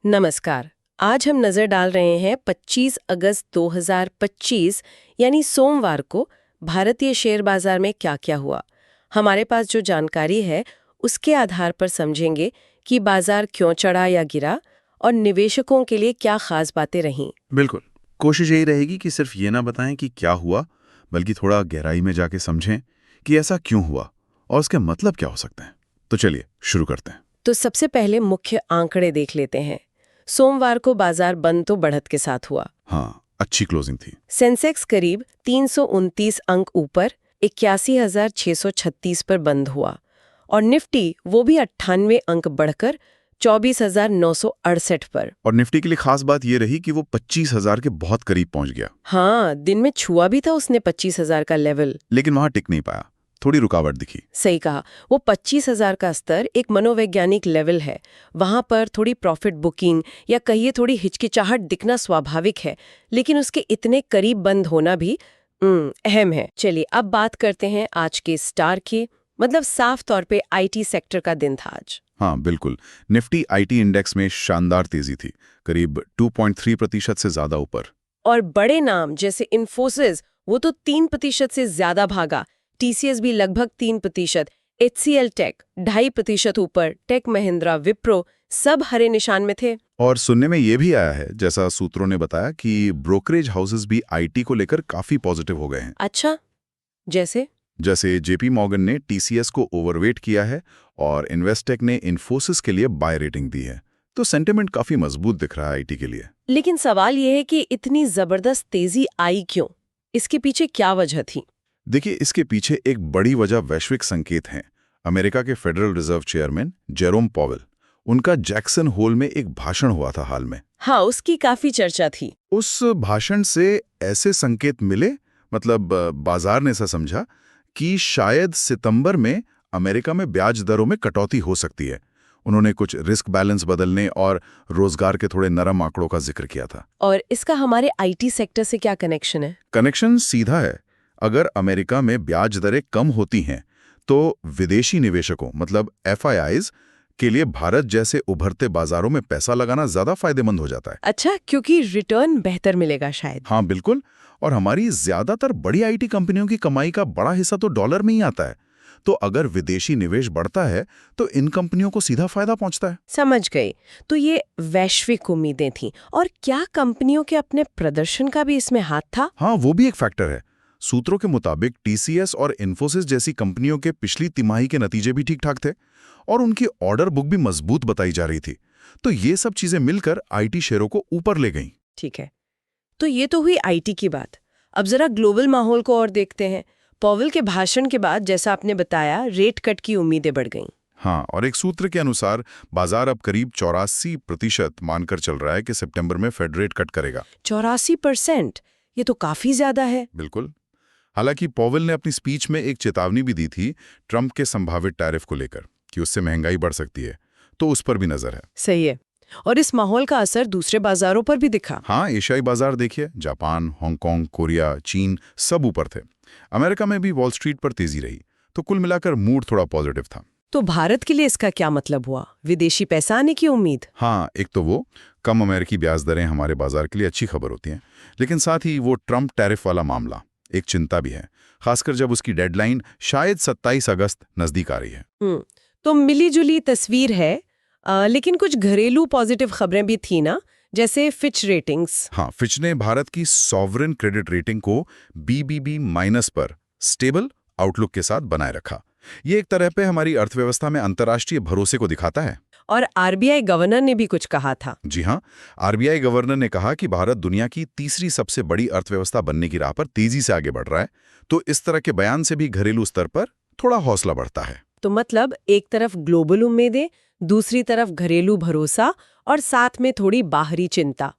नमस्कार। आज हम नजर डाल रहे हैं 25 अगस्त 2025 यानी सोमवार को भारतीय शेयर बाजार में क्या-क्या हुआ। हमारे पास जो जानकारी है उसके आधार पर समझेंगे कि बाजार क्यों चढ़ा या गिरा और निवेशकों के लिए क्या खास बातें रहीं। बिल्कुल। कोशिश यही रहेगी कि सिर्फ ये ना बताएं कि क्या हुआ, बल्कि थोड़ा गहराई में जाके समझें कि ऐसा क्यों हुआ और उसके मतलब क्या हो सकते हैं। तो चलिए शुरू करते हैं। तो सबसे पहले मुख्य आंकड़े देख लेते हैं। सोमवार को बाजार बंद तो बढ़त के साथ हुआ। हाँ, अच्छी क्लोजिंग थी। सेंसेक्स करीब 329 अंक ऊपर 81,636 पर बंद हुआ और निफ्टी वो भी 98 अंक बढ़कर 24,968 पर। और निफ्टी के लिए खास बात ये रही कि वो 25,000 के बहुत करीब पहुंच गया, हाँ, दिन में छुआ भी था उसने 25,000 का लेवल। लेकिन वहां टिक नहीं पाया, थोड़ी रुकावट दिखी। सही कहा, वो 25,000 का स्तर एक मनोवैज्ञानिक लेवल है। वहां पर थोड़ी प्रॉफिट बुकिंग या कहिए थोड़ी हिचकिचाहट दिखना स्वाभाविक है, लेकिन उसके इतने करीब बंद होना भी अहम है। चलिए अब बात करते हैं आज के स्टार की, मतलब साफ तौर पे आईटी सेक्टर का दिन था आज। हाँ बिल्कुल। निफ्टी आईटी इंडेक्स में शानदार तेजी थी, करीब 2.3% से ज्यादा ऊपर। और बड़े नाम जैसे इन्फोसिस वो तो 3% से ज्यादा भागा। टीसीएस भी लगभग 3%, एचसीएल टेक 2.5% ऊपर, टेक महिंद्रा, विप्रो सब हरे निशान में थे। और सुनने में ये भी आया है, जैसा सूत्रों ने बताया, कि ब्रोकरेज हाउसेस भी आईटी को लेकर काफी पॉजिटिव हो गए हैं। अच्छा, जैसे जेपी मॉर्गन ने टीसीएस को ओवरवेट किया है और इन्वेस्टेक ने इन्फोसिस के लिए बाय रेटिंग दी है। तो सेंटिमेंट काफी मजबूत दिख रहा है आईटी के लिए। लेकिन सवाल यह है कि इतनी जबरदस्त तेजी आई क्यों? इसके पीछे क्या वजह थी? देखिए, इसके पीछे एक बड़ी वजह वैश्विक संकेत हैं। अमेरिका के federal reserve chairman Jerome Powell, उनका जैक्सन होल में एक भाषण हुआ था हाल में। हाँ, उसकी काफी चर्चा थी। उस भाषण से ऐसे संकेत मिले, मतलब बाजार ने ऐसा समझा कि शायद सितंबर में अमेरिका में ब्याज दरों में कटौती हो सकती है। उन्होंने कुछ रिस्क बैलेंस बदलने और रोजगार के थोड़े नरम आंकड़ों का जिक्र किया था। और इसका हमारे आईटी सेक्टर से क्या कनेक्शन है? कनेक्शन सीधा है। अगर अमेरिका में ब्याज दरें कम होती हैं तो विदेशी निवेशकों, मतलब एफआईआईज के लिए भारत जैसे उभरते बाजारों में पैसा लगाना ज्यादा फायदेमंद हो जाता है। अच्छा, क्योंकि रिटर्न बेहतर मिलेगा शायद। हाँ बिल्कुल। और हमारी ज्यादातर बड़ी आईटी कंपनियों की कमाई का बड़ा हिस्सा तो डॉलर में ही आता है। तो अगर विदेशी निवेश बढ़ता है तो इन कंपनियों को सीधा फायदा पहुंचता है। समझ गई। तो ये वैश्विक उम्मीदें थीं, और क्या कंपनियों के अपने प्रदर्शन का भी इसमें हाथ था? हाँ, वो भी एक फैक्टर है। सूत्रों के मुताबिक टीसीएस और इन्फोसिस जैसी कंपनियों के पिछली तिमाही के नतीजे भी ठीक-ठाक थे और उनकी ऑर्डर बुक भी मजबूत बताई जा रही थी। तो ये सब चीजें मिलकर आईटी शेयरों को ऊपर ले गईं। ठीक है, तो ये तो हुई आईटी की बात। अब जरा ग्लोबल माहौल को और देखते हैं। पॉवेल के भाषण के बाद, जैसा आपने बताया, रेट कट की उम्मीदें बढ़ गईं। हाँ, और एक सूत्र के अनुसार बाजार अब करीब 84% मानकर चल रहा है कि सितंबर में फेड रेट कट करेगा। 84%? ये तो काफी ज्यादा है। बिल्कुल। हालांकि पॉवेल ने अपनी स्पीच में एक चेतावनी भी दी थी ट्रंप के संभावित टैरिफ को लेकर, कि उससे महंगाई बढ़ सकती है। तो उस पर भी नजर है। सही है। और इस माहौल का असर दूसरे बाजारों पर भी दिखा। हाँ, एशियाई बाजार देखिए, जापान, हांगकांग, कोरिया, चीन सब ऊपर थे। अमेरिका में भी वॉल स्ट्रीट पर तेजी रही। तो कुल मिलाकर मूड थोड़ा पॉजिटिव था। तो भारत के लिए इसका क्या मतलब हुआ? विदेशी पैसा आने की उम्मीद? हाँ, एक तो वो कम अमेरिकी ब्याज दरें हमारे बाजार के लिए अच्छी खबर होती हैं, लेकिन साथ ही वो ट्रंप टैरिफ वाला मामला एक चिंता भी है, खासकर जब उसकी डेडलाइन शायद 27 अगस्त नजदीक आ रही है। तो मिली जुली तस्वीर है। लेकिन कुछ घरेलू पॉजिटिव खबरें भी थी ना, जैसे फिच रेटिंग्स। हाँ, फिच ने भारत की सॉवरेन क्रेडिट रेटिंग को BBB- पर स्टेबल आउटलुक के साथ बनाए रखा। ये एक तरह पे हमारी अर्थव्यवस्था में अंतर्राष्ट्रीय भरोसे को दिखाता है। और आरबीआई गवर्नर ने भी कुछ कहा था। जी हाँ, आरबीआई गवर्नर ने कहा कि भारत दुनिया की तीसरी सबसे बड़ी अर्थव्यवस्था बनने की राह पर तेजी से आगे बढ़ रहा है। तो इस तरह के बयान से भी घरेलू स्तर पर थोड़ा हौसला बढ़ता है। तो मतलब एक तरफ ग्लोबल उम्मीदें, दूसरी तरफ घरेलू भरोसा और साथ में थोड़ी बाहरी चिंता।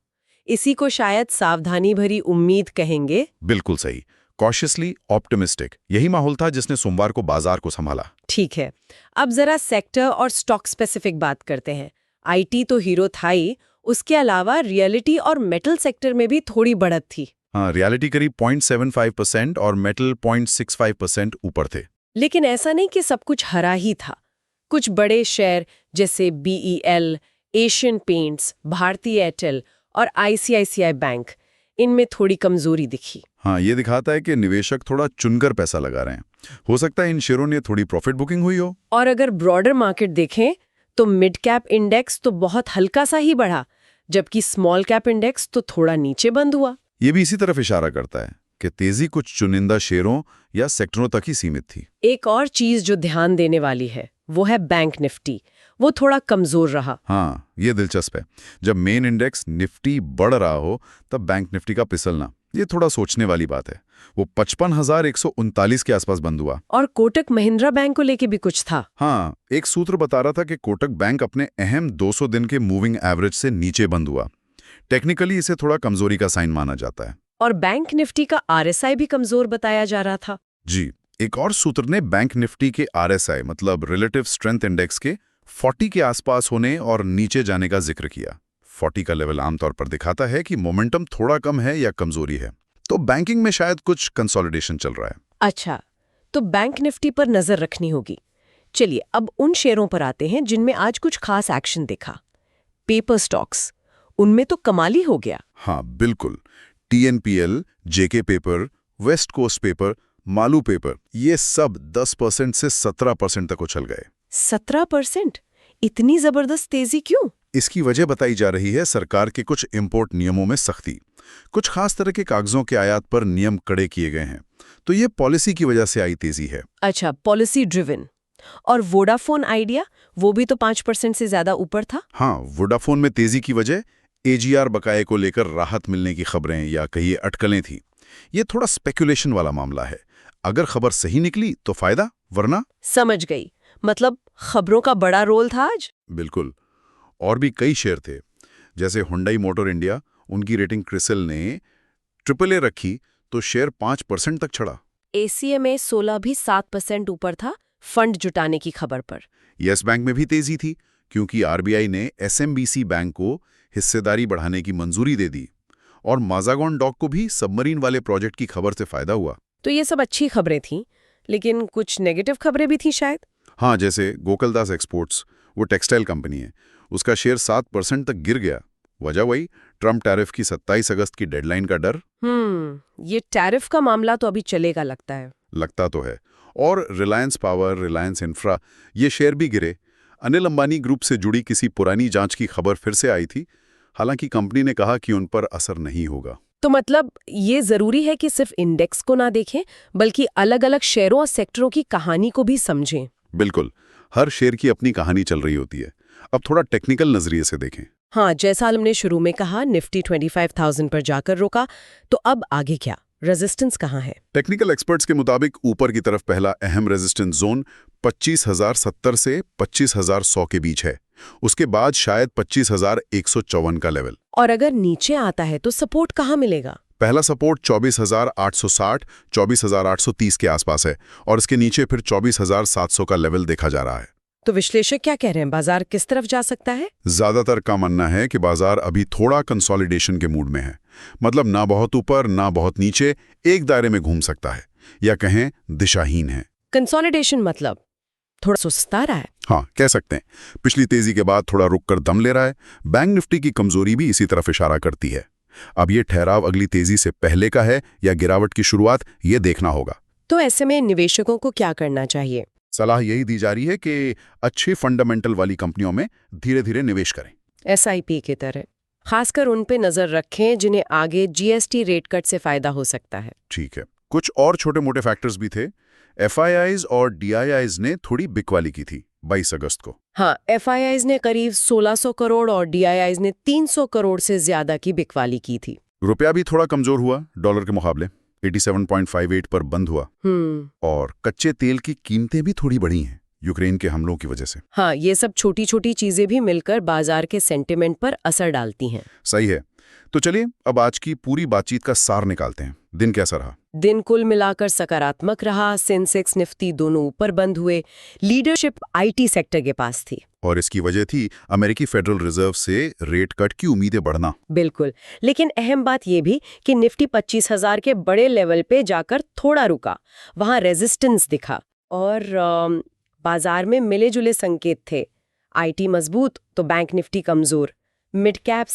इसी को शायद सावधानी भरी उम्मीद कहेंगे। बिल्कुल सही। कॉशियसली ऑप्टिमिस्टिक, यही माहौल था जिसने सोमवार को बाजार को संभाला। ठीक है, अब जरा सेक्टर और स्टॉक स्पेसिफिक बात करते हैं। आईटी तो हीरो था ही, उसके अलावा रियलिटी और मेटल सेक्टर में भी थोड़ी बढ़त थी। हाँ, रियलिटी करीब 0.75% और मेटल 0.65% ऊपर थे। लेकिन ऐसा नहीं कि सब कुछ हरा ही था। कुछ बड़े शेयर जैसे BEL, Asian Paints, Bharti Airtel और आईसीआईसीआई बैंक, इनमें थोड़ी कमजोरी दिखी। हाँ, ये दिखाता है कि निवेशक थोड़ा चुनकर पैसा लगा रहे हैं। हो सकता है इन शेयरों ने थोड़ी प्रॉफिट बुकिंग हुई हो। और अगर ब्रॉडर मार्केट देखें तो मिड कैप इंडेक्स तो बहुत हल्का सा ही बढ़ा, जबकि स्मॉल कैप इंडेक्स तो थोड़ा नीचे बंद हुआ। ये भी इसी तरफ इशारा करता है कि तेजी कुछ चुनिंदा शेयरों या सेक्टरों तक ही सीमित थी। एक और चीज जो ध्यान देने वाली है वो है बैंक निफ्टी। वो थोड़ा कमजोर रहा। हाँ, ये दिलचस्प है। जब मेन इंडेक्स निफ्टी बढ़ रहा हो तब बैंक निफ्टी का फिसलना, ये थोड़ा सोचने वाली बात है। वो 55,139 के आसपास बंद हुआ। और कोटक महिंद्रा बैंक को लेके भी कुछ था। हाँ, एक सूत्र बता रहा था कि कोटक बैंक अपने अहम 200 दिन के मूविंग एवरेज से नीचे बंद हुआ। टेक्निकली इसे थोड़ा कमजोरी का साइन माना जाता है। और बैंक निफ्टी का आरएसआई भी कमजोर बताया जा रहा था। जी, एक और सूत्र ने बैंक निफ्टी के आरएसआई मतलब रिलेटिव स्ट्रेंथ इंडेक्स के 40 के आसपास होने और नीचे जाने का जिक्र किया। 40 का लेवल आमतौर पर दिखाता है कि मोमेंटम थोड़ा कम है या कमजोरी है। तो बैंकिंग में शायद कुछ कंसोलिडेशन चल रहा है। अच्छा, तो बैंक निफ्टी पर नजर रखनी होगी। चलिए अब उन शेयरों पर आते हैं जिनमें आज कुछ खास एक्शन दिखा। पेपर स्टॉक्स, उनमें तो कमाल ही हो गया। हाँ, बिल्कुल। TNPL, JK paper, west coast paper, Malu paper, ये सब 10% से 17% तक उछल गए। 17%? इतनी जबरदस्त तेजी क्यों? इसकी वजह बताई जा रही है सरकार के कुछ इंपोर्ट नियमों में सख्ती। कुछ खास तरह के कागजों के आयात पर नियम कड़े किए गए हैं, तो ये पॉलिसी की वजह से आई तेजी है। अच्छा, पॉलिसी ड्रिवन। और वोडाफोन आइडिया, वो भी तो 5% से ज्यादा ऊपर था। हाँ, वोडाफोन में तेजी की वजह AGR बकाये को लेकर राहत मिलने की खबरें या कहिए अटकलें थी। ये थोड़ा स्पेकुलेशन वाला मामला है। अगर खबर सही निकली तो फायदा, वरना। समझ गई, मतलब खबरों का बड़ा रोल था आज। बिल्कुल। और भी कई शेयर थे, जैसे हुंडई मोटर इंडिया, उनकी रेटिंग क्रिसिल ने AAA रखी तो शेयर 5% तक चढ़ा। ACMA 16 भी 7% ऊपर था, फंड जुटाने की खबर पर। येस बैंक में भी तेजी थी, क्योंकि RBI ने SMBC बैंक को हिस्सेदारी बढ़ाने की मंजूरी दे दी। और माजागॉन डॉक को भी सबमरीन वाले प्रोजेक्ट की खबर से फायदा हुआ। तो ये सब अच्छी खबरें थीं, लेकिन कुछ नेगेटिव खबरें भी थीं शायद। हाँ, जैसे गोकुलदास एक्सपोर्ट्स, वो टेक्सटाइल कंपनी है, उसका शेयर 7% तक गिर गया। वजह वही ट्रम्प टैरिफ की 27 अगस्त की डेडलाइन का डर। ये टैरिफ का मामला तो अभी चलेगा लगता है। लगता तो है। और रिलायंस पावर, रिलायंस इंफ्रा, ये शेयर भी गिरे। अनिल अंबानी ग्रुप से जुड़ी किसी पुरानी जांच की खबर फिर से आई थी, हालांकि कंपनी ने कहा कि उन पर असर नहीं होगा। तो मतलब ये जरूरी है कि सिर्फ इंडेक्स को ना देखें, बल्कि अलग-अलग शेयरों और सेक्टरों की कहानी को भी समझें। बिल्कुल, हर शेयर की अपनी कहानी चल रही होती है। अब थोड़ा टेक्निकल नजरिए से देखें। हाँ, जैसा हमने शुरू में कहा, निफ्टी 25,000 पर जाकर रुका, तो अब आगे क्या? रेजिस्टेंस कहाँ है? टेक्निकल एक्सपर्ट्स के मुताबिक ऊपर की तरफ पहला अहम रेजिस्टेंस जोन 25,070 से 25,100 के बीच है। उसके बाद शायद 25,154 का लेवल। और अगर नीचे आता है तो सपोर्ट कहाँ मिलेगा? पहला सपोर्ट 24,860, 24,830 के आसपास है, और इसके नीचे फिर 24,700 का लेवल देखा जा रहा है। तो विश्लेषक क्या कह रहे हैं, बाजार किस तरफ जा सकता है? ज्यादातर का मानना है कि बाजार अभी थोड़ा कंसोलिडेशन के मूड में है। मतलब ना बहुत ऊपर ना बहुत नीचे, एक दायरे में घूम सकता है, या कहें दिशाहीन है। कंसोलिडेशन मतलब थोड़ा सुस्ता रहा है। हाँ, कह सकते हैं। पिछली तेजी के बाद थोड़ा रुक कर दम ले रहा है। बैंक निफ्टी की कमजोरी भी इसी तरफ इशारा करती है। अब ये ठहराव अगली तेजी से पहले का है या गिरावट की शुरुआत, ये देखना होगा। तो ऐसे में निवेशकों को क्या करना चाहिए? सलाह यही दी जा रही है कि अच्छे फंडामेंटल वाली कंपनियों में धीरे धीरे निवेश करें। SIP की तरह। खासकर उन पे नजर रखें जिन्हें आगे GST रेट कट से फायदा हो सकता है। ठीक है। कुछ और छोटे मोटे फैक्टर्स भी थे। FIIs और DIIs ने थोड़ी बिकवाली की थी 22 अगस्त को। हाँ, FIIs ने करीब 1600 करोड़ और DIIs ने 300 करोड़ से ज्यादा की बिकवाली की थी। रुपया भी थोड़ा कमजोर हुआ डॉलर के मुकाबले, 87.58 पर बंद हुआ। और कच्चे तेल की कीमतें भी थोड़ी बढ़ी हैं यूक्रेन के हमलों की वजह से। हाँ, ये सब छोटी छोटी चीजें भी मिलकर बाजार के सेंटिमेंट पर असर डालती हैं। सही है। तो चलिए अब आज की पूरी बातचीत का सार निकालते हैं। दिन कैसा रहा? दिन कुल मिलाकर सकारात्मक रहा। सेंसेक्स निफ्टी दोनों ऊपर बंद हुए। लीडरशिप IT सेक्टर के पास थी। और इसकी वजह थी अमेरिकी फेडरल रिजर्व से रेट कट की उम्मीदें बढ़ना। बिल्कुल, लेकिन अहम बात यह भी कि निफ्टी 25,000 के बड़े लेवल पे जाकर थोड़ा रुका, वहां रेजिस्टेंस दिखा और बाजार में मिले जुले संकेत थे। आईटी मजबूत तो बैंक निफ्टी कमजोर, मिड कैप